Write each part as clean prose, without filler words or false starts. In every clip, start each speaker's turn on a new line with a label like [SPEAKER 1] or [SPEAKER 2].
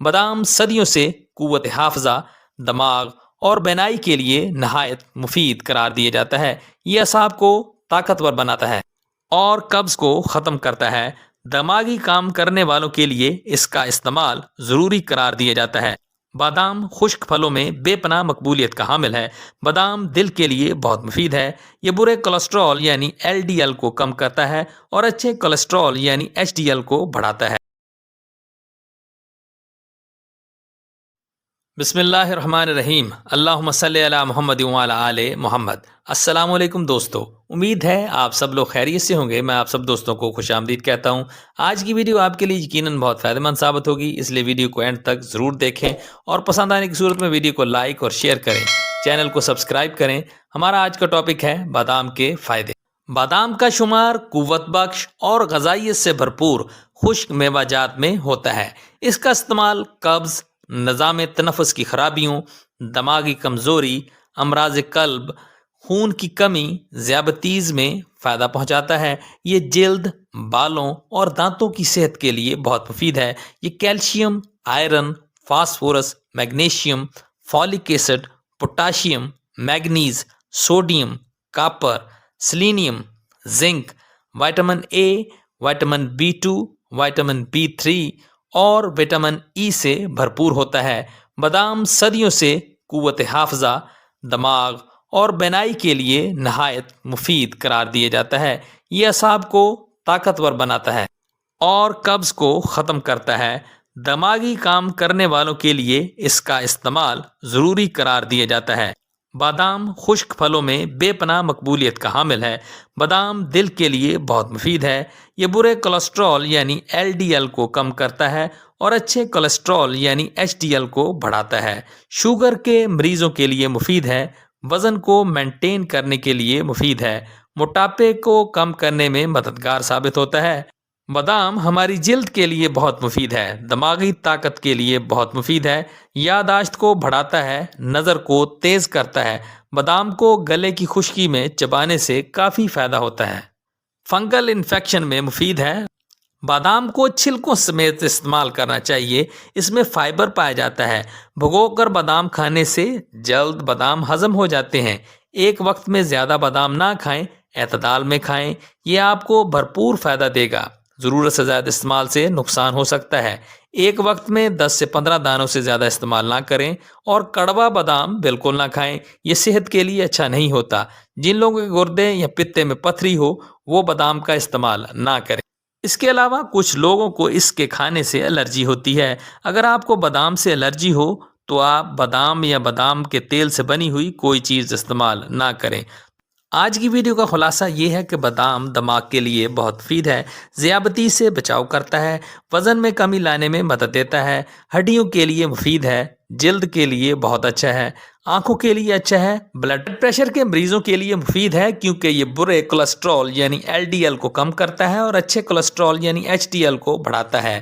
[SPEAKER 1] بادام صدیوں سے قوت حافظہ، دماغ اور بینائی کے لیے نہایت مفید قرار دیا جاتا ہے۔ یہ اعصاب کو طاقتور بناتا ہے اور قبض کو ختم کرتا ہے۔ دماغی کام کرنے والوں کے لیے اس کا استعمال ضروری قرار دیا جاتا ہے۔ بادام خشک پھلوں میں بے پناہ مقبولیت کا حامل ہے۔ بادام دل کے لیے بہت مفید ہے۔ یہ برے کولیسٹرول یعنی LDL کو کم کرتا ہے اور اچھے کولیسٹرول یعنی HDL کو بڑھاتا ہے۔ بسم اللہ الرحمن الرحیم، اللہم صلی علی محمد وعلی آل محمد۔ السلام علیکم دوستو، امید ہے آپ سب لوگ خیریت سے ہوں گے۔ میں آپ سب دوستوں کو خوش آمدید کہتا ہوں۔ آج کی ویڈیو آپ کے لیے یقیناً بہت فائدہ مند ثابت ہوگی، اس لیے ویڈیو کو اینڈ تک ضرور دیکھیں اور پسند آنے کی صورت میں ویڈیو کو لائک اور شیئر کریں، چینل کو سبسکرائب کریں۔ ہمارا آج کا ٹاپک ہے بادام کے فائدے۔ بادام کا شمار قوت بخش اور غذائیت سے بھرپور خشک میوہ جات میں ہوتا ہے۔ اس کا استعمال قبض، نظام تنفس کی خرابیوں، دماغی کمزوری، امراض قلب، خون کی کمی، ذیابیطیز میں فائدہ پہنچاتا ہے۔ یہ جلد، بالوں اور دانتوں کی صحت کے لیے بہت مفید ہے۔ یہ calcium, iron, phosphorus, magnesium, folic acid, potassium, manganese, sodium, copper, selenium, zinc, vitamin A, vitamin B2، vitamin B3 اور وٹامن ای سے بھرپور ہوتا ہے۔ بادام صدیوں سے قوت حافظہ، دماغ اور بینائی کے لیے نہایت مفید قرار دیا جاتا ہے۔ یہ اعصاب کو طاقتور بناتا ہے اور قبض کو ختم کرتا ہے۔ دماغی کام کرنے والوں کے لیے اس کا استعمال ضروری قرار دیا جاتا ہے۔ بادام خشک پھلوں میں بے پناہ مقبولیت کا حامل ہے۔ بادام دل کے لیے بہت مفید ہے۔ یہ برے کولیسٹرول یعنی LDL کو کم کرتا ہے اور اچھے کولیسٹرول یعنی HDL کو بڑھاتا ہے۔ شوگر کے مریضوں کے لیے مفید ہے۔ وزن کو مینٹین کرنے کے لیے مفید ہے۔ موٹاپے کو کم کرنے میں مددگار ثابت ہوتا ہے۔ بادام ہماری جلد کے لیے بہت مفید ہے۔ دماغی طاقت کے لیے بہت مفید ہے۔ یادداشت کو بڑھاتا ہے، نظر کو تیز کرتا ہے۔ بادام کو گلے کی خشکی میں چبانے سے کافی فائدہ ہوتا ہے۔ فنگل انفیکشن میں مفید ہے۔ بادام کو چھلکوں سمیت استعمال کرنا چاہیے، اس میں فائبر پایا جاتا ہے۔ بھگو کر بادام کھانے سے جلد بادام ہضم ہو جاتے ہیں۔ ایک وقت میں زیادہ بادام نہ کھائیں، اعتدال میں کھائیں، یہ آپ کو بھرپور فائدہ دے گا۔ ضرورت سے زیادہ استعمال سے نقصان ہو سکتا ہے۔ ایک وقت میں 10 سے 15 دانوں سے زیادہ استعمال نہ کریں اور کڑوا بادام بالکل نہ کھائیں، یہ صحت کے لیے اچھا نہیں ہوتا۔ جن لوگوں کے گردے یا پتے میں پتھری ہو وہ بادام کا استعمال نہ کریں۔ اس کے علاوہ کچھ لوگوں کو اس کے کھانے سے الرجی ہوتی ہے۔ اگر آپ کو بادام سے الرجی ہو تو آپ بادام یا بادام کے تیل سے بنی ہوئی کوئی چیز استعمال نہ کریں۔ آج کی ویڈیو کا خلاصہ یہ ہے کہ بادام دماغ کے لیے بہت مفید ہے، ذیابیطیز سے بچاؤ کرتا ہے، وزن میں کمی لانے میں مدد دیتا ہے، ہڈیوں کے لیے مفید ہے، جلد کے لیے بہت اچھا ہے، آنکھوں کے لیے اچھا ہے، بلڈ پریشر کے مریضوں کے لیے مفید ہے کیونکہ یہ برے کولیسٹرول یعنی LDL کو کم کرتا ہے اور اچھے کولیسٹرول یعنی HDL کو بڑھاتا ہے۔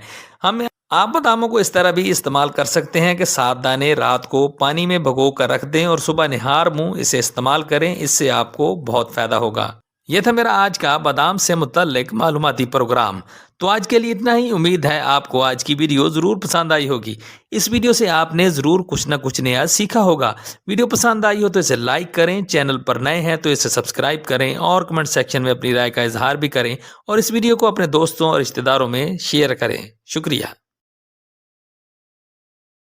[SPEAKER 1] آپ باداموں کو اس طرح بھی استعمال کر سکتے ہیں کہ 7 دانے رات کو پانی میں بھگو کر رکھ دیں اور صبح نہار منہ اسے استعمال کریں، اس سے آپ کو بہت فائدہ ہوگا۔ یہ تھا میرا آج کا بادام سے متعلق معلوماتی پروگرام۔ تو آج کے لیے اتنا ہی۔ امید ہے آپ کو آج کی ویڈیو ضرور پسند آئی ہوگی۔ اس ویڈیو سے آپ نے ضرور کچھ نہ کچھ نیا سیکھا ہوگا۔ ویڈیو پسند آئی ہو تو اسے لائک کریں، چینل پر نئے ہیں تو اسے سبسکرائب کریں اور کمنٹ سیکشن میں اپنی رائے کا اظہار بھی کریں اور اس ویڈیو کو اپنے دوستوں اور رشتہ داروں میں شیئر کریں۔ شکریہ۔